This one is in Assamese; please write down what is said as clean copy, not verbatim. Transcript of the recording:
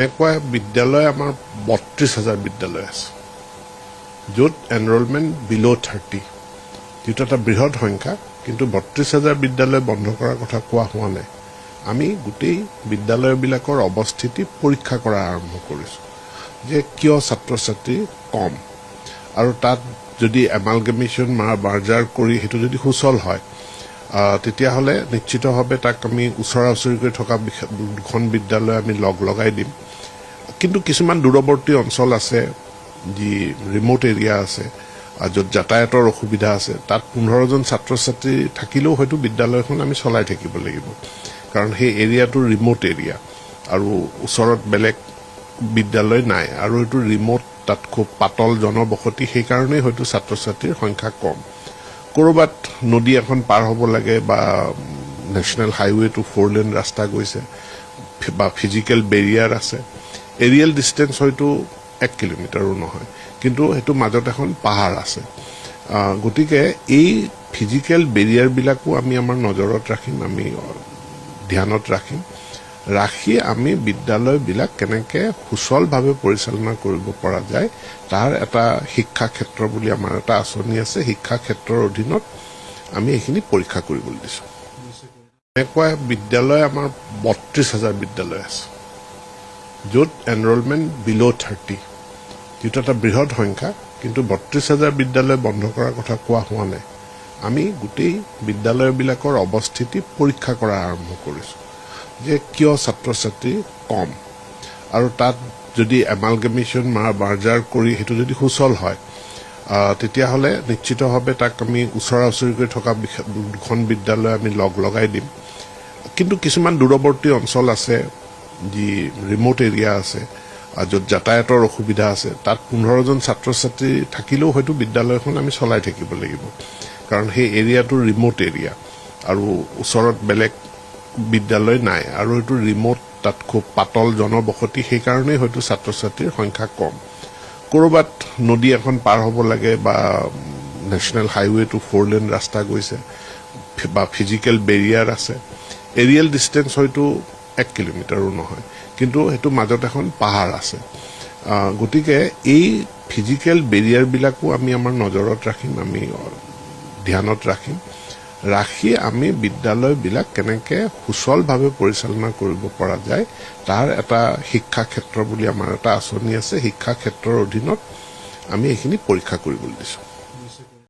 এনেকুৱা বিদ্যালয় আমাৰ ৩২,০০০ বিদ্যালয় আছে য'ত এনৰোলমেণ্ট বিলো 30 যিটো এটা বৃহৎ সংখ্যা কিন্তু ৩২,০০০ বিদ্যালয় বন্ধ কৰাৰ কথা কোৱা হোৱা নাই আমি গোটেই বিদ্যালয়বিলাকৰ অৱস্থিতি পৰীক্ষা কৰা আৰম্ভ কৰিছোঁ যে কিয় ছাত্ৰ ছাত্ৰী কম আৰু তাত যদি এমালগেমেশ্যন মাৰ্জাৰ কৰি হেতু যদি সুচল হয় তেতিয়াহ'লে নিশ্চিতভাৱে তাক আমি ওচৰা ওচৰিকৈ থকা দুখন বিদ্যালয় আমি লগাই দিম কিন্তু কিছুমান দূৰৱৰ্তী অঞ্চল আছে যি ৰিমোট এৰিয়া আছে য'ত যাতায়াতৰ অসুবিধা আছে তাত 15জন ছাত্ৰ ছাত্ৰী থাকিলেও হয়তো বিদ্যালয়খন আমি চলাই থাকিব লাগিব কাৰণ সেই এৰিয়াটো ৰিমোট এৰিয়া আৰু ওচৰত বেলেগ বিদ্যালয় নাই আৰু এইটো ৰিমোট তাত খুব পাতল জনবসতি সেই কাৰণেই হয়তো ছাত্ৰ ছাত্ৰীৰ সংখ্যা কম কৰবাত নদী এখন পাৰ হ'ব লাগে বা নেশ্যনেল হাইৱেটো 4 লেন ৰাস্তা গৈছে বা ফিজিক্যাল বেৰিয়াৰ আছে এৰিয়েল ডিষ্টেন্স হয়তো 1 কিলোমিটাৰো নহয় কিন্তু হেতু মাজত এখন পাহাৰ আছে গতিকে এই ফিজিক্যাল বেৰিয়াৰবিলাকো আমি আমাৰ নজৰত ৰাখিম আমি ধ্যানত ৰাখি আমি বিদ্যালয়বিলাক কেনেকৈ সুচলভাৱে পৰিচালনা কৰিব পৰা যায় তাৰ এটা শিক্ষা ক্ষেত্ৰ বুলি আমাৰ এটা আঁচনি আছে শিক্ষা ক্ষেত্ৰৰ অধীনত আমি এইখিনি পৰীক্ষা কৰিবলৈ দিছোঁ এনেকুৱা বিদ্যালয় আমাৰ ৩২,০০০ বিদ্যালয় আছে য'ত এনৰোলমেণ্ট বিলো 30 যিটো এটা বৃহৎ সংখ্যা কিন্তু ৩২,০০০ বিদ্যালয় বন্ধ কৰাৰ কথা কোৱা হোৱা নাই আমি গোটেই বিদ্যালয়বিলাকৰ অৱস্থিতি পৰীক্ষা কৰা আৰম্ভ কৰিছোঁ যে কিয় ছাত্ৰ ছাত্ৰী কম আৰু তাত যদি এমালগেমেশ্যন মাৰ্জাৰ কৰি হেতু যদি সুচল হয় তেতিয়াহ'লে নিশ্চিতভাৱে তাক আমি ওচৰা ওচৰিকৈ থকা দুখন বিদ্যালয় আমি লগাই দিম কিন্তু কিছুমান দূৰৱৰ্তী অঞ্চল আছে যি ৰিমোট এৰিয়া আছে য'ত যাতায়াতৰ অসুবিধা আছে তাত 15জন ছাত্ৰ ছাত্ৰী থাকিলেও হয়তো বিদ্যালয়খন আমি চলাই থাকিব লাগিব কাৰণ সেই এৰিয়াটো ৰিমোট এৰিয়া আৰু ওচৰত বেলেগ বিদ্যালয় নাই আৰু এইটো ৰিমোট তাত খুব পাতল জনবসতি সেই কাৰণেই হয়তো ছাত্ৰ ছাত্ৰীৰ সংখ্যা কম কৰবাত নদী এখন পাৰ হ'ব লাগে বা নেশ্যনেল হাইৱেটো 4 লেন ৰাস্তা গৈছে বা ফিজিক্যাল বেৰিয়াৰ আছে এৰিয়েল ডিষ্টেন্স হয়তো 1 কিলোমিটাৰো নহয় কিন্তু হেতু মাজত এখন পাহাৰ আছে গতিকে এই ফিজিক্যাল বেৰিয়াৰবিলাকো আমি আমাৰ নজৰত ৰাখিম আমি ধ্যানত ৰাখি আমি বিদ্যালয়বিলাক কেনেকৈ সুচলভাৱে পৰিচালনা কৰিব পৰা যায় তাৰ এটা শিক্ষা ক্ষেত্ৰ বুলি আমাৰ এটা আঁচনি আছে শিক্ষা ক্ষেত্ৰৰ অধীনত আমি এইখিনি পৰীক্ষা কৰিবলৈ দিছোঁ